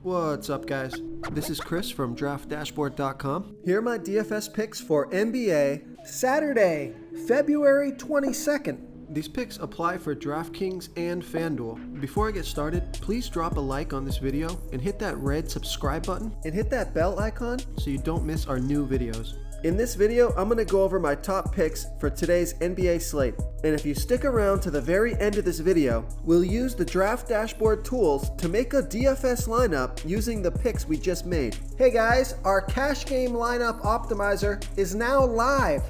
What's up, guys? This is Chris from DraftDashboard.com. Here are my DFS picks for NBA Saturday, February 22nd. These picks apply for DraftKings and FanDuel. Before I get started, please drop a like on this video and hit that red subscribe button and hit that bell icon so you don't miss our new videos. In this video, I'm going to go over my top picks for today's NBA slate. And if you stick around to the very end of this video, we'll use the Draft Dashboard tools to make a DFS lineup using the picks we just made. Hey guys, our cash game lineup optimizer is now live.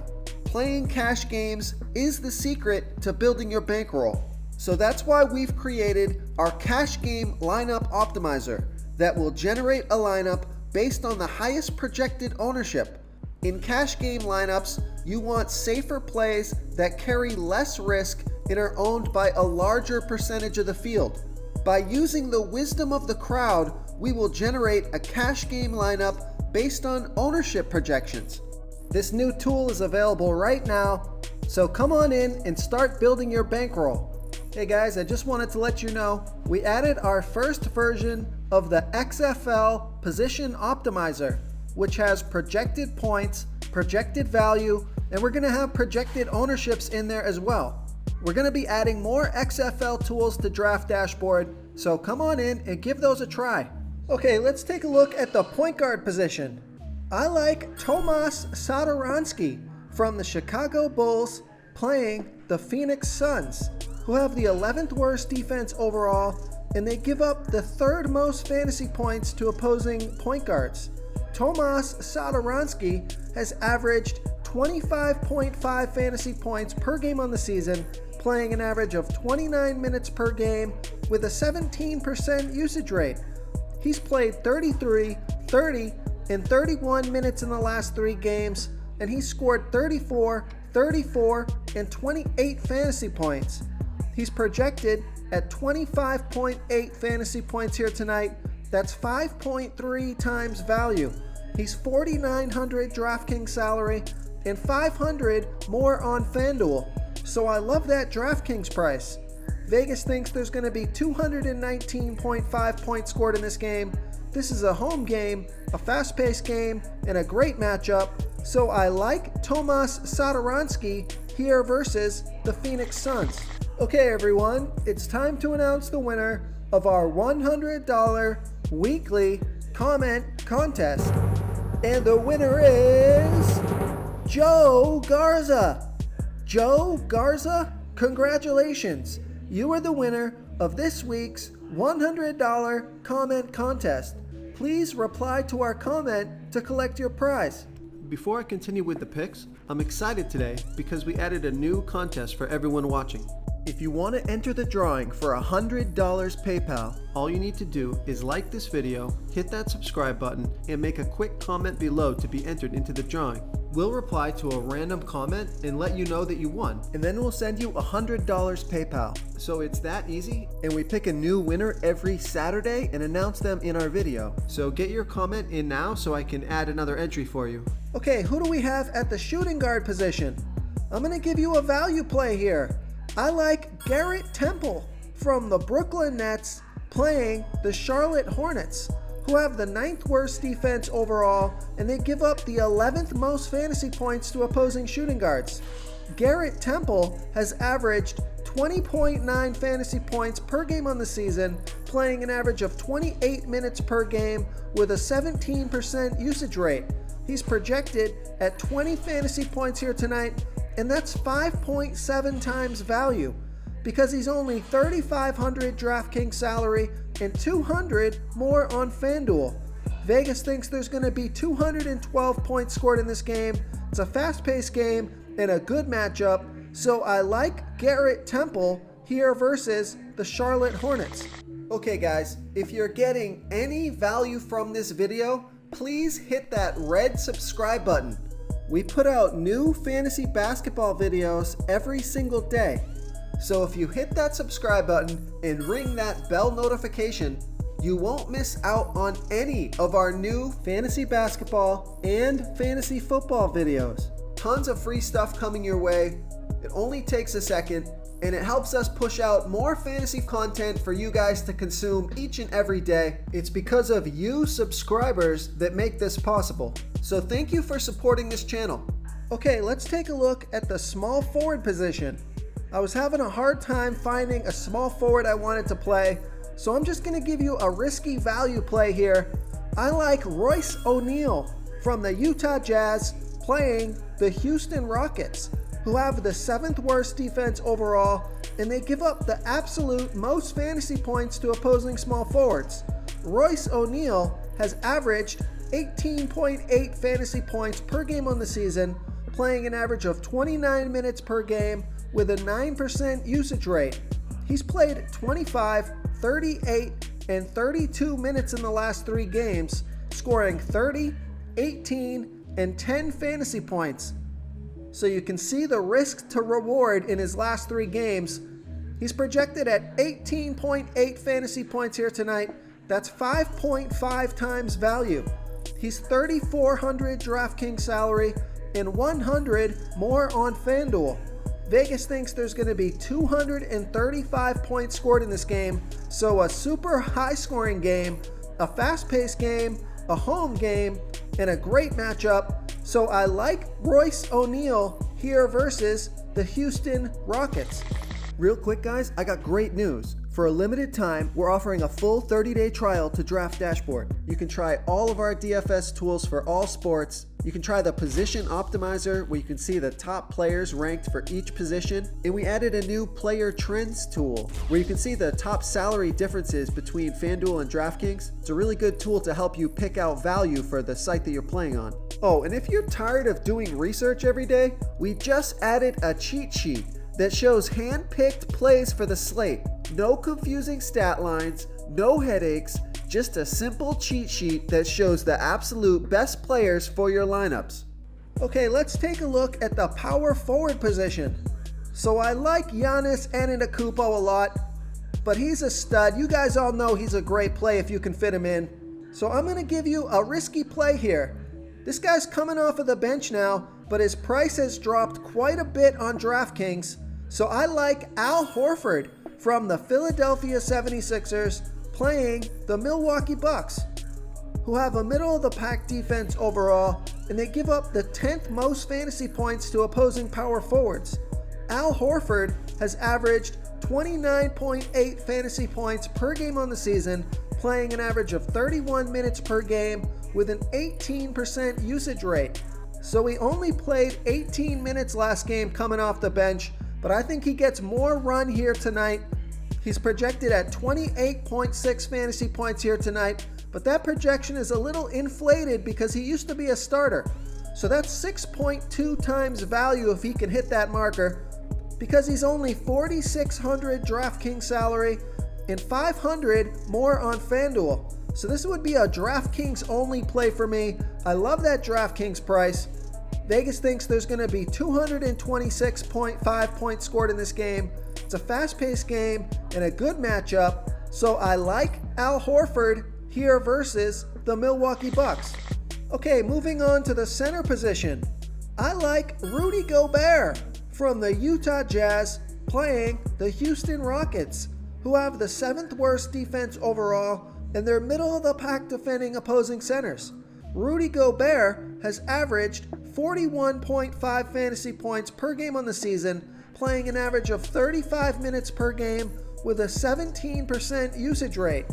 Playing cash games is the secret to building your bankroll. So that's why we've created our cash game lineup optimizer that will generate a lineup based on the highest projected ownership. In cash game lineups, you want safer plays that carry less risk and are owned by a larger percentage of the field. By using the wisdom of the crowd, we will generate a cash game lineup based on ownership projections. This new tool is available right now, so come on in and start building your bankroll. Hey guys, I just wanted to let you know, we added our first version of the XFL Position Optimizer, which has projected points, projected value, and we're gonna have projected ownerships in there as well. We're gonna be adding more XFL tools to Draft Dashboard, so come on in and give those a try. Okay, let's take a look at the point guard position. I like Tomas Satoransky from the Chicago Bulls playing the Phoenix Suns, who have the 11th worst defense overall, and they give up the 3rd most fantasy points to opposing point guards. Tomas Satoransky has averaged 25.5 fantasy points per game on the season, playing an average of 29 minutes per game with a 17% usage rate. He's played 33, 30, and 31 minutes in the last 3 games, and he scored 34, 34, and 28 fantasy points. He's projected at 25.8 fantasy points here tonight. That's 5.3 times value. He's $4,900 DraftKings salary and $500 more on FanDuel. So I love that DraftKings price. Vegas thinks there's going to be 219.5 points scored in this game. This is a home game, a fast-paced game, and a great matchup. So I like Tomas Satoransky here versus the Phoenix Suns. Okay, everyone, it's time to announce the winner of our $100 weekly comment contest. And the winner is Joe Garza. Joe Garza, congratulations. You are the winner of this week's $100 comment contest. Please reply to our comment to collect your prize. Before I continue with the picks, I'm excited today because we added a new contest for everyone watching. If you want to enter the drawing for $100 PayPal, all you need to do is like this video, hit that subscribe button, and make a quick comment below to be entered into the drawing. We'll reply to a random comment and let you know that you won, and then we'll send you $100 PayPal. So it's that easy, and we pick a new winner every Saturday and announce them in our video. So get your comment in now so I can add another entry for you. Okay, who do we have at the shooting guard position? I'm going to give you a value play here. I like Garrett Temple from the Brooklyn Nets playing the Charlotte Hornets, who have the 9th worst defense overall, and they give up the 11th most fantasy points to opposing shooting guards. Garrett Temple has averaged 20.9 fantasy points per game on the season, playing an average of 28 minutes per game with a 17% usage rate. He's projected at 20 fantasy points here tonight, and that's 5.7 times value because he's only $3,500 DraftKings salary and $200 more on FanDuel. Vegas thinks there's going to be 212 points scored in this game. It's a fast-paced game and a good matchup, so I like Garrett Temple here versus the Charlotte Hornets. Okay guys, if you're getting any value from this video, please hit that red subscribe button. We put out new fantasy basketball videos every single day. So if you hit that subscribe button and ring that bell notification, you won't miss out on any of our new fantasy basketball and fantasy football videos. Tons of free stuff coming your way. It only takes a second, and it helps us push out more fantasy content for you guys to consume each and every day. It's because of you subscribers that make this possible. So thank you for supporting this channel. Okay, let's take a look at the small forward position. I was having a hard time finding a small forward I wanted to play, so I'm just going to give you a risky value play here. I like Royce O'Neal from the Utah Jazz playing the Houston Rockets, who have the 7th worst defense overall, and they give up the absolute most fantasy points to opposing small forwards. Royce O'Neal has averaged 18.8 fantasy points per game on the season, playing an average of 29 minutes per game with a 9% usage rate. He's played 25, 38, and 32 minutes in the last 3 games, scoring 30, 18, and 10 fantasy points. So you can see the risk to reward in his last 3 games. He's projected at 18.8 fantasy points here tonight. That's 5.5 times value. He's 3,400 DraftKings salary and 100 more on FanDuel. Vegas thinks there's going to be 235 points scored in this game, so a super high-scoring game, a fast-paced game, a home game, and a great matchup. So I like Royce O'Neal here versus the Houston Rockets. Real quick, guys, I got great news. For a limited time, we're offering a full 30-day trial to Draft Dashboard. You can try all of our DFS tools for all sports. You can try the position optimizer, where you can see the top players ranked for each position. And we added a new player trends tool, where you can see the top salary differences between FanDuel and DraftKings. It's a really good tool to help you pick out value for the site that you're playing on. Oh, and if you're tired of doing research every day, we just added a cheat sheet that shows hand-picked plays for the slate. No confusing stat lines, no headaches, just a simple cheat sheet that shows the absolute best players for your lineups. Okay, let's take a look at the power forward position. So I like Giannis Antetokounmpo a lot, but he's a stud. You guys all know he's a great play if you can fit him in. So I'm going to give you a risky play here. This guy's coming off of the bench now, but his price has dropped quite a bit on DraftKings. So I like Al Horford from the Philadelphia 76ers playing the Milwaukee Bucks, who have a middle-of-the-pack defense overall, and they give up the 10th most fantasy points to opposing power forwards. Al Horford has averaged 29.8 fantasy points per game on the season, playing an average of 31 minutes per game with an 18% usage rate. So he only played 18 minutes last game coming off the bench, but I think he gets more run here tonight. He's projected at 28.6 fantasy points here tonight, but that projection is a little inflated because he used to be a starter. So that's 6.2 times value if he can hit that marker, because he's only 4,600 DraftKings salary and 500 more on FanDuel. So this would be a DraftKings only play for me. I love that DraftKings price. Vegas thinks there's going to be 226.5 points scored in this game. It's a fast-paced game and a good matchup. So I like Al Horford here versus the Milwaukee Bucks. Okay, moving on to the center position. I like Rudy Gobert from the Utah Jazz playing the Houston Rockets, who have the 7th worst defense overall, and they're middle-of-the-pack defending opposing centers. Rudy Gobert has averaged 41.5 fantasy points per game on the season, playing an average of 35 minutes per game with a 17% usage rate.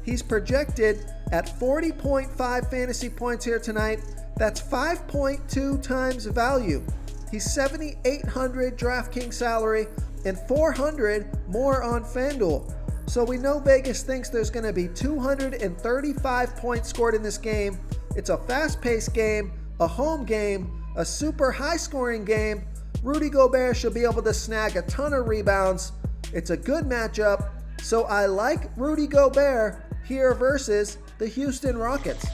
He's projected at 40.5 fantasy points here tonight. That's 5.2 times value. He's 7,800 DraftKings salary and 400 more on FanDuel. So we know Vegas thinks there's going to be 235 points scored in this game. It's a fast-paced game, a home game, a super high-scoring game. Rudy Gobert should be able to snag a ton of rebounds. It's a good matchup. So I like Rudy Gobert here versus the Houston Rockets.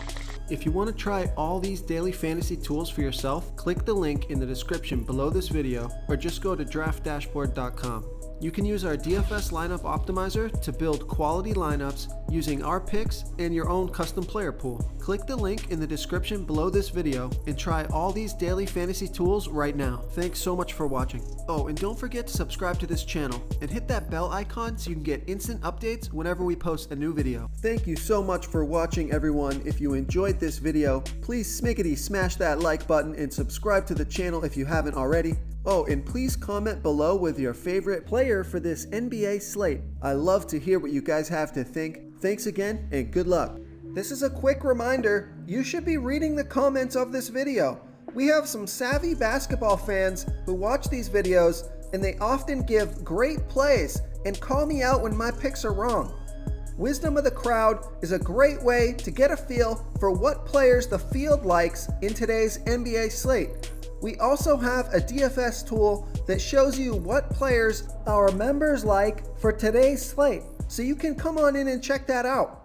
If you want to try all these daily fantasy tools for yourself, click the link in the description below this video or just go to draftdashboard.com. You can use our DFS lineup optimizer to build quality lineups using our picks and your own custom player pool. Click the link in the description below this video and try all these daily fantasy tools right now. Thanks so much for watching. Oh, and don't forget to subscribe to this channel and hit that bell icon so you can get instant updates whenever we post a new video. Thank you so much for watching, everyone. If you enjoyed this video, please smiggity smash that like button and subscribe to the channel if you haven't already. Oh, and please comment below with your favorite player for this NBA slate. I love to hear what you guys have to think. Thanks again, and good luck. This is a quick reminder, you should be reading the comments of this video. We have some savvy basketball fans who watch these videos, and they often give great plays and call me out when my picks are wrong. Wisdom of the crowd is a great way to get a feel for what players the field likes in today's NBA slate. We also have a DFS tool that shows you what players our members like for today's slate, so you can come on in and check that out.